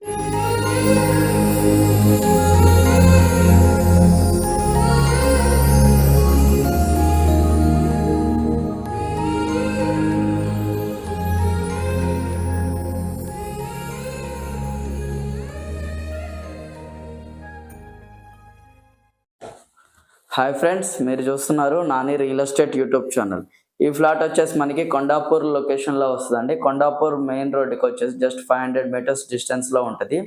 Hi friends, మీరు చూస్తున్నారు Nani real estate YouTube channel. ఈ ఫ్లాట్ వచ్చేసి మనకి కొండాపూర్ లొకేషన్లో వస్తుందండి. కొండాపూర్ మెయిన్ రోడ్డుకి వచ్చేసి జస్ట్ 500 మీటర్స్ డిస్టెన్స్లో ఉంటుంది.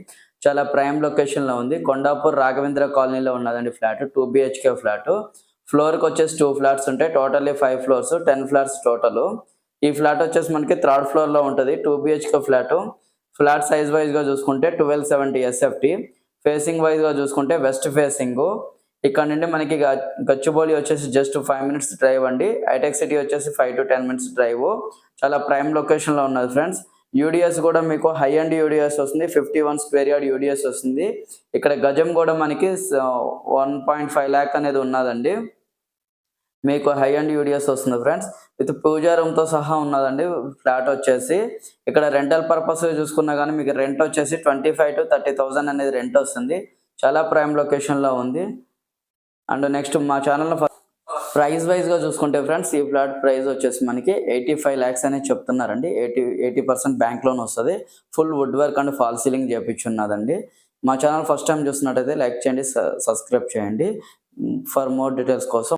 చాలా ప్రైమ్ లొకేషన్లో ఉంది. కొండాపూర్ రాఘవేంద్ర కాలనీలో ఉన్నదండి ఫ్లాట్. 2 BHK flat. ఫ్లోర్కి వచ్చేసి 2 ఫ్లాట్స్ ఉంటాయి. Totally 5 floors, 10 flats total. ఈ ఫ్లాట్ వచ్చేసి మనకి 3rd ఫ్లోర్లో ఉంటుంది. 2 BHK ఫ్లాట్. ఫ్లాట్ సైజ్ వైజ్గా చూసుకుంటే 1270 SFT. ఫేసింగ్ వైజ్గా చూసుకుంటే వెస్ట్ ఫేసింగ్. ఇక్కడ నుండి మనకి గచ్చిబౌలి వచ్చేసి జస్ట్ 5 minutes డ్రైవ్ అండి. హైటెక్ సిటీ వచ్చేసి 5 to 10 minutes డ్రైవ్. చాలా ప్రైమ్ లొకేషన్లో ఉన్నది ఫ్రెండ్స్. యూడిఎస్ కూడా మీకు హై అండ్ యూడిఎస్ వస్తుంది. 51 square yard యూడిఎస్ వస్తుంది. ఇక్కడ గజం కూడా మనకి 1.5 lakh అనేది ఉన్నదండి. మీకు హై అండ్ యూడిఎస్ వస్తుంది ఫ్రెండ్స్. విత్ పూజా రూమ్తో సహా ఉన్నదండి ఫ్లాట్ వచ్చేసి. ఇక్కడ రెంటల్ పర్పస్ చూసుకున్నా కానీ మీకు రెంట్ వచ్చేసి 25,000 to 30,000 అనేది రెంట్ వస్తుంది. చాలా ప్రైమ్ లొకేషన్లో ఉంది. అండ్ నెక్స్ట్ మా ఛానల్లో ప్రైస్ వైజ్గా చూసుకుంటే ఫ్రెండ్స్, ఈ ఫ్లాట్ ప్రైస్ వచ్చేసి మనకి 85 lakhs అనేది చెప్తున్నారండి. 80% బ్యాంక్ లోన్ వస్తుంది. Full wood work and fall ceiling చేయించున్నదండి. మా ఛానల్ ఫస్ట్ టైం చూస్తున్నట్టయితే లైక్ చేయండి, సబ్స్క్రైబ్ చేయండి. ఫర్ మోర్ డీటెయిల్స్ కోసం